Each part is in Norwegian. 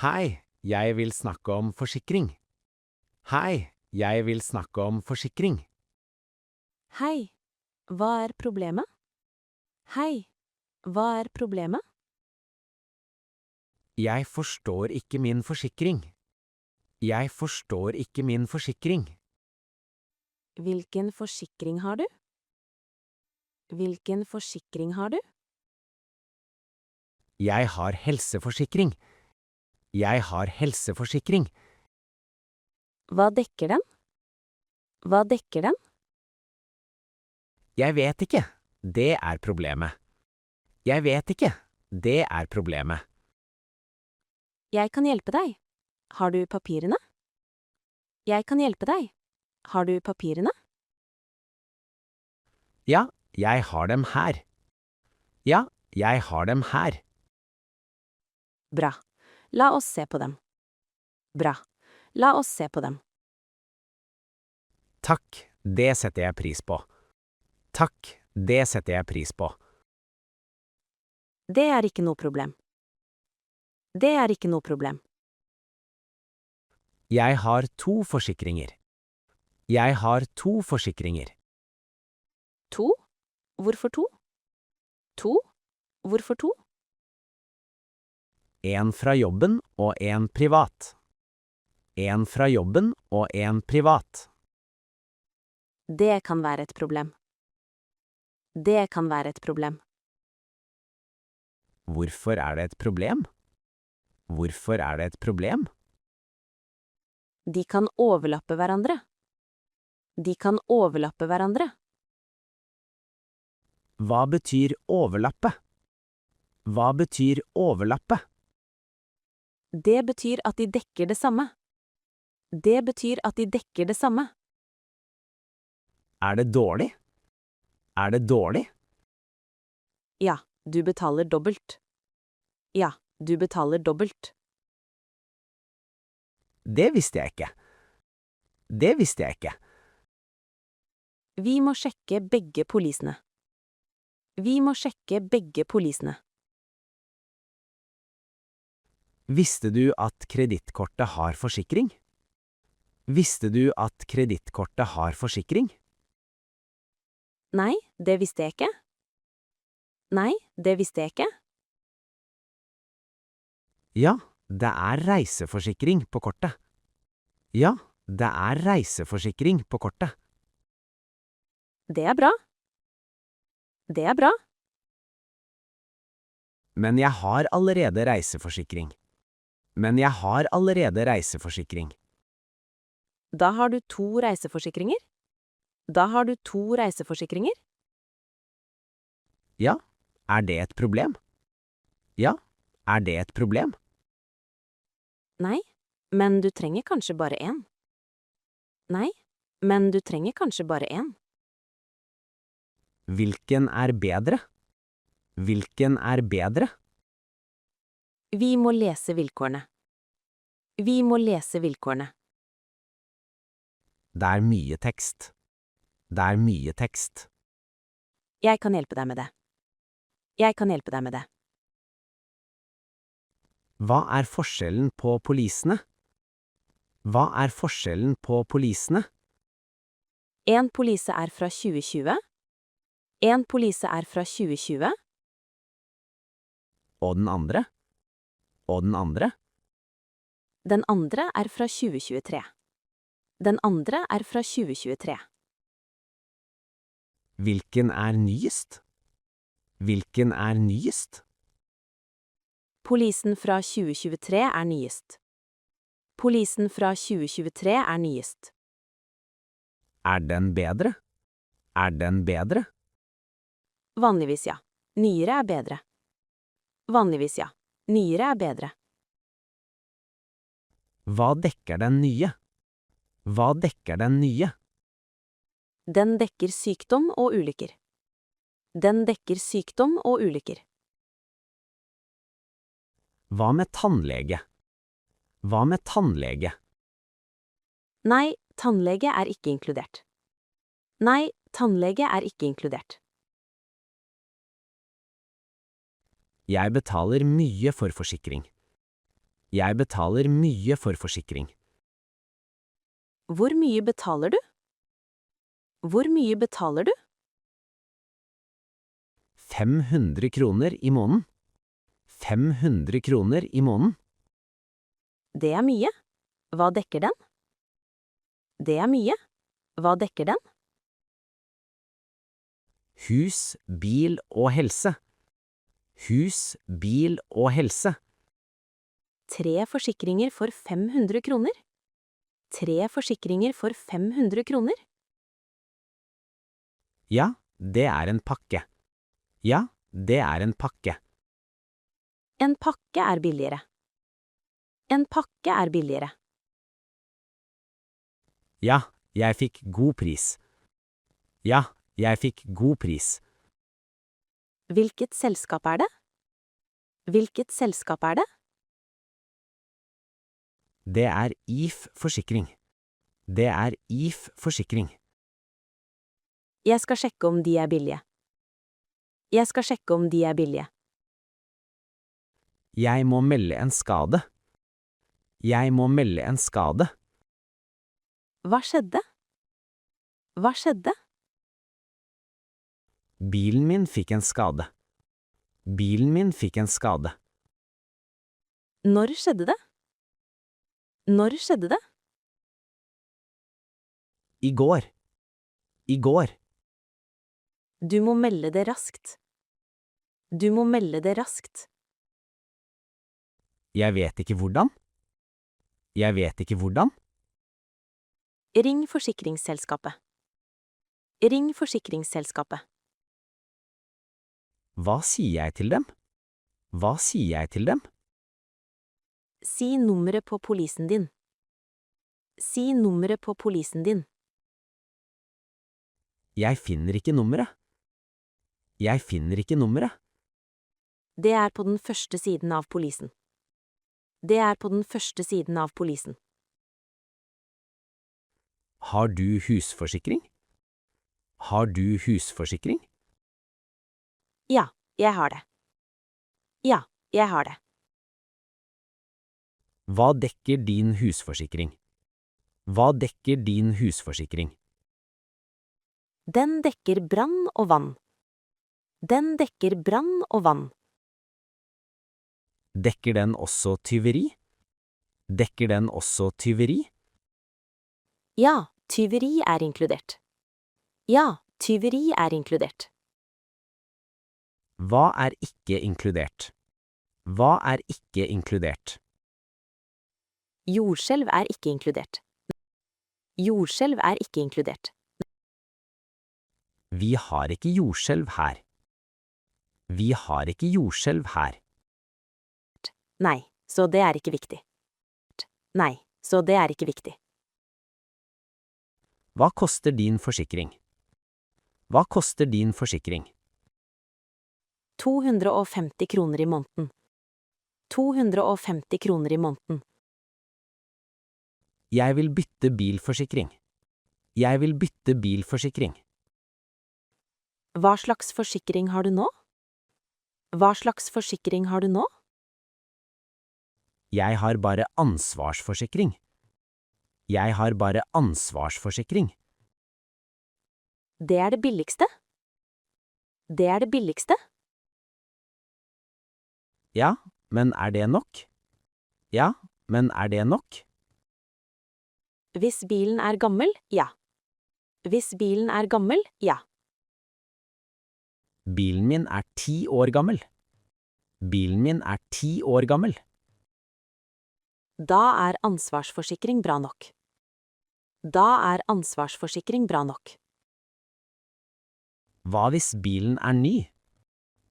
Hei, jeg vil snakke om forsikring. Hei, jeg vil snakke om forsikring. Hei, hva er problemet? Hei, hva er problemet? Jeg forstår ikke min forsikring. Jeg forstår ikke min forsikring. Hvilken forsikring har du? Hvilken forsikring har du? Jeg har helseforsikring. Jeg har helseforsikring. Hva dekker den? Hva dekker den? Jeg vet ikke. Det er problemet. Jeg vet ikke. Det er problemet. Jeg kan hjelpe deg. Har du papirene? Jeg kan hjelpe deg. Har du papirene? Ja, jeg har dem her. Ja, jeg har dem her. Bra. La oss se på dem. Bra. La oss se på dem. Takk, det setter jeg pris på. Takk, det setter jeg pris på. Det er ikke noe problem. Det er ikke noe problem. Jeg har 2 forsikringer. Jeg har 2 forsikringer. 2? Hvorfor 2? 2? Hvorfor 2? En fra jobben og en privat. En fra jobben og en privat. Det kan være et problem. Det kan være et problem. Hvorfor er det et problem? Hvorfor er det et problem? De kan overlappe hverandre. De kan overlappe hverandre. Hva betyr overlappe? Hva betyr overlappe? Det betyr at de dekker det samme. Det betyr at de dekker det samme. Er det dårlig? Er det dårlig? Ja, du betaler dobbelt. Ja, du betaler dobbelt. Det visste jeg ikke. Det visste jeg ikke. Vi må sjekke begge polisene. Vi må sjekke begge polisene. Visste du at kredittkortet har forsikring? Visste du at kredittkortet har forsikring? Nei, det visste jeg ikke. Nei, det visste jeg ikke. Ja, det er reiseforsikring på kortet. Ja, det er reiseforsikring på kortet. Det er bra. Det er bra. Men jeg har allerede reiseforsikring. Men jeg har allerede reiseforsikring. Da har du 2 reiseforsikringer. Da har du 2 reiseforsikringer. Ja, er det et problem? Ja, er det et problem? Nei, men du trenger kanskje bare 1. Nei, men du trenger kanskje bare 1. Hvilken er bedre? Hvilken er bedre? Vi må lese vilkårene. Vi må lese vilkårene. Det er mye tekst. Det er mye tekst. Jeg kan hjelpe deg med det. Jeg kan hjelpe deg med det. Hva er forskjellen på polisene? Hva er forskjellen på polisene? En polise er fra 2020. En polise er fra 2020. Og den andre? Og den andre? Den andre er fra 2023. Den andre er fra 2023. Hvilken er nyest? Hvilken er nyest? Polisen fra 2023 er nyest. Polisen fra 2023 er nyest. Er den bedre? Er den bedre? Vanligvis ja. Nyere er bedre. Vanligvis ja. Nyere er bedre. Hva dekker den nye? Hva dekker den nye? Den dekker sykdom og ulykker. Den dekker sykdom og ulykker. Hva med tannlege? Hva med tannlege? Nei, tannlege er ikke inkludert. Nei, tannlege er ikke inkludert. Jeg betaler mye for forsikring. Jeg betaler mye for forsikring. Hvor mye betaler du? Hvor mye betaler du? 500 kroner i måneden. 500 kroner i måneden. Det er mye. Hva dekker den? Det er mye. Hva dekker den? Hus, bil og helse. Hus, bil og helse. 3 forsikringer for 500 kroner. 3 forsikringer for 500 kroner. Ja, det er en pakke. Ja, det er en pakke. En pakke er billigere. En pakke er billigere. Ja, jeg fikk god pris. Ja, jeg fikk god pris. Hvilket selskap er det? Hvilket selskap er det? Det er IF forsikring. Det er IF forsikring. Jeg skal sjekke om de er billige. Jeg skal sjekke om de er billige. Jeg må melde en skade. Jeg må melde en skade. Hva skjedde? Hva skjedde? Bilen min fikk en skade. Bilen min fikk en skade. Når skjedde det? Når skjedde det? I går. I går. Du må melde det raskt. Du må melde det raskt. Jeg vet ikke hvordan. Jeg vet ikke hvordan. Ring forsikringsselskapet. Ring forsikringsselskapet. Hva sier jeg til dem? Hva sier jeg til dem? Si nummeret på polisen din. Si nummeret på polisen din. Jeg finner ikke nummeret. Jeg finner ikke nummeret. Det er på den første siden av polisen. Det er på den første siden av polisen. Har du husforsikring? Har du husforsikring? Ja, jeg har det. Ja, jeg har det. Hva dekker din husforsikring? Hva dekker din husforsikring? Den dekker brann og vann. Den dekker brann og vann. Dekker den også tyveri? Dekker den også tyveri? Ja, tyveri er inkludert. Ja, tyveri er inkludert. Hva er ikke inkludert? Hva er ikke inkludert? Jordskjelv er ikke inkludert. Jordskjelv er ikke inkludert. Vi har ikke jordskjelv her. Vi har ikke jordskjelv her. Nei, så det er ikke viktig. Nei, så det er ikke viktig. Hva koster din forsikring? Hva koster din forsikring? 250 kroner i måneden. 250 kroner i måneden. Jeg vil bytte bilforsikring. Jeg vil bytte bilforsikring. Hva slags forsikring har du nå? Hva slags forsikring har du nå? Jeg har bare ansvarsforsikring. Jeg har bare ansvarsforsikring. Det er det billigste. Det er det billigste. Ja, men er det nok? Ja, men er det nok? Hvis bilen er gammel, ja. Hvis bilen er gammel, ja. Bilen min er 10 år gammel. Bilen min er 10 år gammel. Da er ansvarsforsikring bra nok. Da er ansvarsforsikring bra nok. Hva hvis bilen er ny?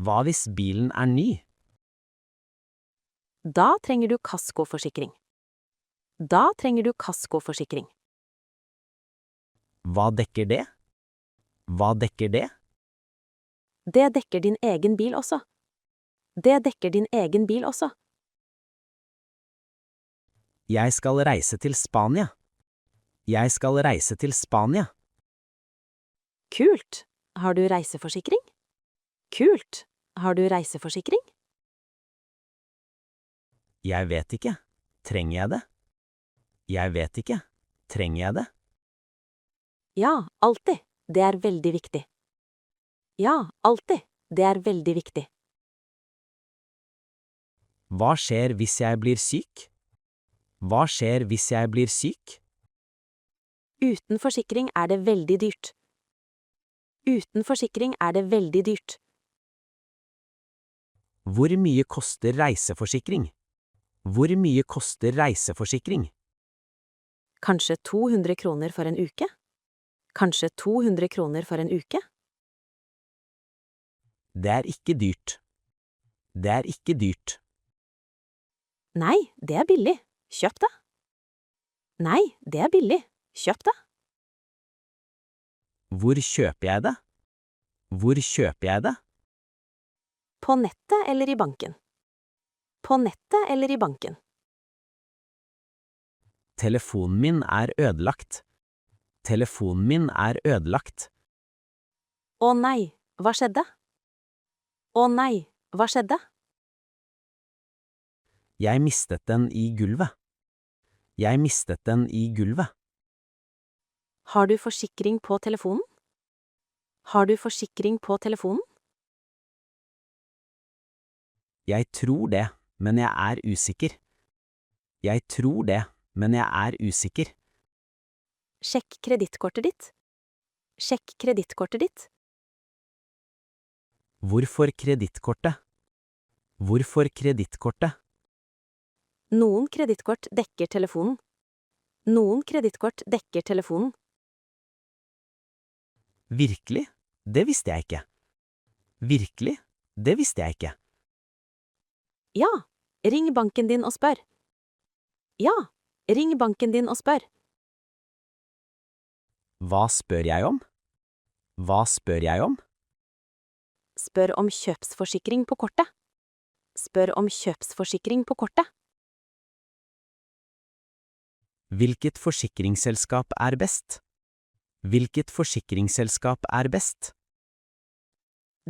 Hva hvis bilen er ny? Da trenger du kaskoforsikring. Da trenger du kaskoforsikring. Hva dekker det? Hva dekker det? Det dekker din egen bil også. Det dekker din egen bil også. Jeg skal reise til Spania. Jeg skal reise til Spania. Kult! Har du reiseforsikring? Kult! Har du reiseforsikring? Jeg vet ikke. Trenger jeg det? Jeg vet ikke. Trenger jeg det? Ja, alltid. Det er veldig viktig. Ja, alltid. Det er veldig viktig. Hva skjer hvis jeg blir syk? Hva skjer hvis jeg blir syk? Uten forsikring er det veldig dyrt. Uten forsikring er det veldig dyrt. Hvor mye koster reiseforsikring? Hvor mye koster reiseforsikring? Kanskje 200 kroner for en uke? Kanskje 200 kroner for en uke? Det er ikke dyrt. Det er ikke dyrt. Nei, det er billig. Kjøp det. Nei, det er billig. Kjøp det. Hvor kjøper jeg det? Hvor kjøper jeg det? På nettet eller i banken? På nettet eller i banken? Telefonen min er ødelagt. Telefonen min er ødelagt. Å nei, hva skjedde? Å nei, hva skjedde? Jeg mistet den i gulvet. Jeg mistet den i gulvet. Har du forsikring på telefonen? Har du forsikring på telefonen? Jeg tror det, men jeg er usikker. Jeg tror det, men jeg er usikker. Sjekk kredittkortet ditt. Sjekk kredittkortet ditt. Hvorfor kredittkortet? Hvorfor kredittkortet? Noen kredittkort dekker telefonen. Noen kredittkort dekker telefonen. Virkelig? Det visste jeg ikke. Virkelig? Det visste jeg ikke. Ja, ring banken din og spør. Ja, ring banken din og spør. Hva spør jeg om? Hva spør jeg om? Spør om kjøpsforsikring på kortet. Spør om kjøpsforsikring på kortet. Hvilket forsikringsselskap er best? Hvilket forsikringsselskap er best?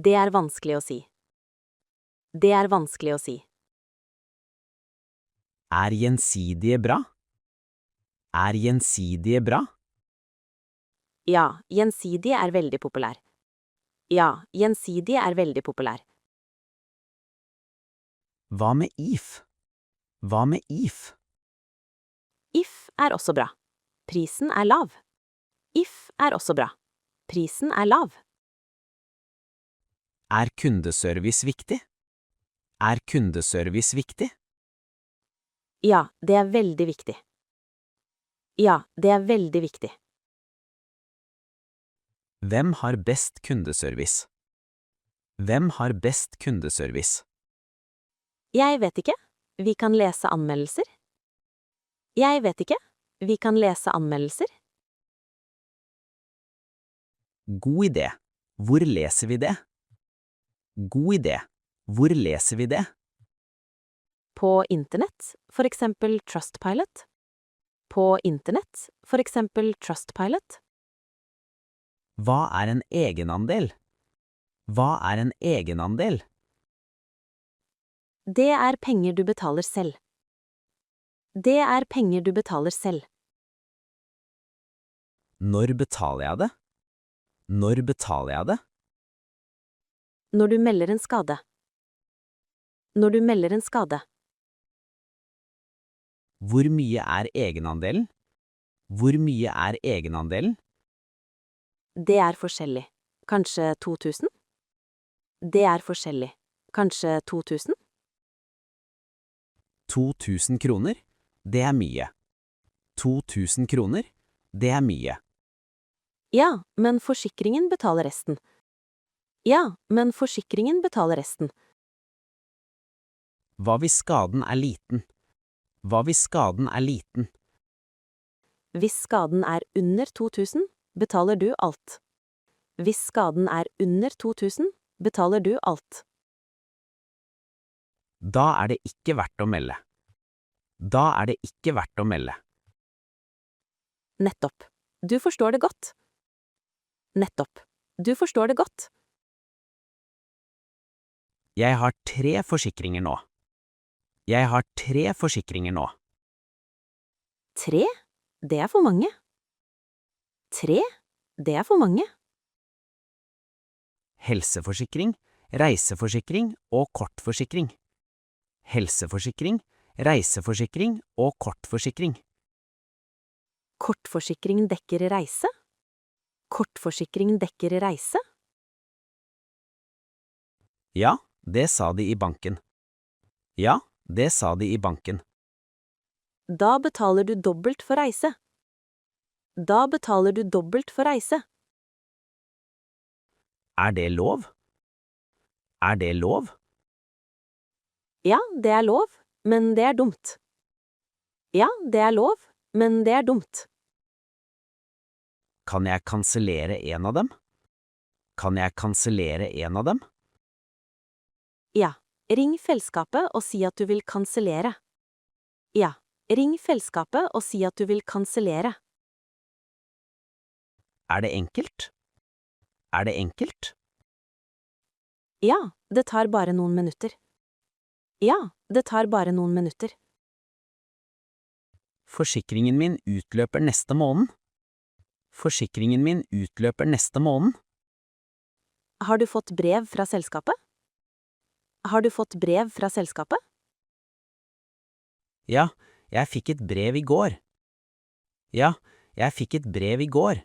Det er vanskelig å si. Det er vanskelig å si. Er gjensidige bra? Er gjensidige bra? Ja, gjensidige er veldig populær. Ja, gjensidige er veldig populær. Hva med IF? Hva med IF? If er også bra. Prisen er lav. If er også bra. Prisen er lav. Er kundeservice viktig? Er kundeservice viktig? Ja, det er veldig viktig. Ja, det er veldig viktig. Hvem har best kundeservice? Hvem har best kundeservice? Jeg vet ikke. Vi kan lese anmeldelser. Jeg vet ikke. Vi kan lese anmeldelser. God idé. Hvor leser vi det? God idé. Hvor leser vi det? På internett, for eksempel Trustpilot. På internett, for eksempel Trustpilot. Hva er en egenandel? Hva er en egenandel? Det er penger du betaler selv. Det er penger du betaler selv. Når betaler jeg det? Når betaler jeg det? Når du melder en skade. Når du melder en skade. Hvor mye er egenandelen? Hvor mye er egenandelen? Det er forskjellig. Kanskje 2000? Det er forskjellig. Kanskje 2000? 2000 kroner? Det er mye. 2000 kroner? Det er mye. Ja, men forsikringen betaler resten. Ja, men forsikringen betaler resten. Hva hvis skaden er liten? Hva hvis skaden er liten? Hvis skaden er under 2000, betaler du alt. Hvis skaden er under 2000, betaler du alt. Da er det ikke verdt å melde. Da er det ikke verdt å melde. Nettopp. Du forstår det godt. Nettopp. Du forstår det godt. Jeg har 3 forsikringer nå. Jeg har 3 forsikringer nå. 3? Det er for mange. 3? Det er for mange. Helseforsikring, reiseforsikring og kortforsikring. Helseforsikring, reiseforsikring og kortforsikring. Kortforsikring dekker reise? Kortforsikring dekker reise? Ja, det sa de i banken. Ja, det sa de i banken. Da betaler du dobbelt for reise. Da betaler du dobbelt for reise. Er det lov? Er det lov? Ja, det er lov, men det er dumt. Ja, det er lov, men det er dumt. Kan jeg kansellere en av dem? Kan jeg kansellere en av dem? Ja, ring selskapet og si at du vil kansellere. Ja, ring selskapet og si at du vil kansellere. Er det enkelt? Er det enkelt? Ja, det tar bare noen minutter. Ja, det tar bare noen minutter. Forsikringen min utløper neste måned. Forsikringen min utløper neste måned. Har du fått brev fra selskapet? Har du fått brev fra selskapet? Ja, jeg fikk et brev i går. Ja, jeg fikk et brev i går.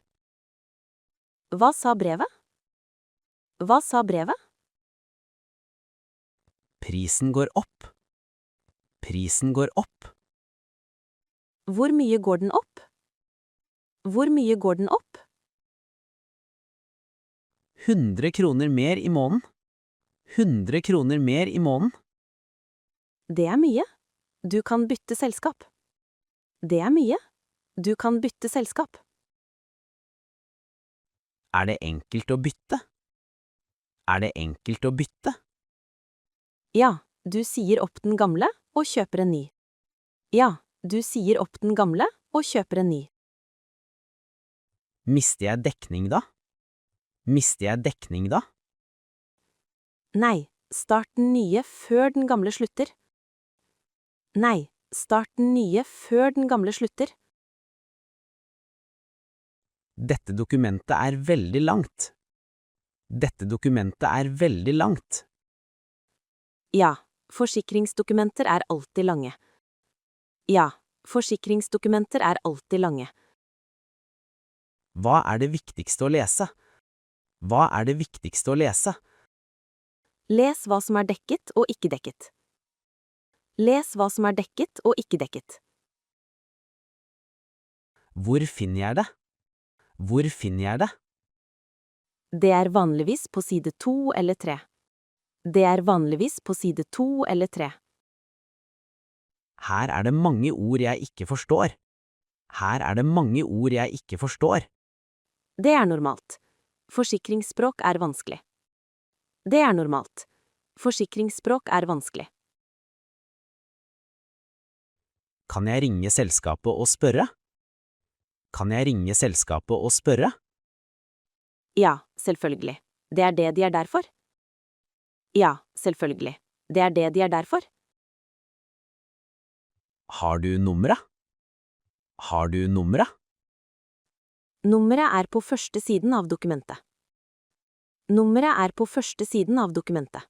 Hva sa brevet? Hva sa brevet? Prisen går opp. Prisen går opp. Hvor mye går den opp? Hvor mye går den opp? 100 kroner mer i måneden. 100 kroner mer i måneden. Det er mye. Du kan bytte selskap. Det er mye. Du kan bytte selskap. Er det enkelt å bytte? Er det enkelt å bytte? Ja, du sier opp den gamle og kjøper en ny. Ja, du sier opp den gamle og kjøper en ny. Mister jeg dekning da? Mister jeg dekning da? Nei, start den nye før den gamle slutter. Nei, start den nye før den gamle slutter. Dette dokumentet er veldig langt. Dette dokumentet er veldig langt. Ja, forsikringsdokumenter er alltid lange. Ja, forsikringsdokumenter er alltid lange. Hva er det viktigste å lese? Hva er det viktigste å lese? Les hva som er dekket og ikke dekket. Les hva som er dekket og ikke dekket. Hvor finner jeg det? Hvor finner jeg det? Det er vanligvis på side 2 eller 3. Det er vanligvis på side 2 eller 3. Her er det mange ord jeg ikke forstår. Her er det mange ord jeg ikke forstår. Det er normalt. Forsikringsspråk er vanskelig. Det er normalt. Forsikringsspråk er vanskelig. Kan jeg ringe selskapet og spørre? Kan jeg ringe selskapet og spørre? Ja, selvfølgelig. Det er det de er der for. Ja, selvfølgelig. Det er det de er der for. Har du nummeret? Har du nummeret? Nummeret er på første siden av dokumentet. Nummeret er på første siden av dokumentet.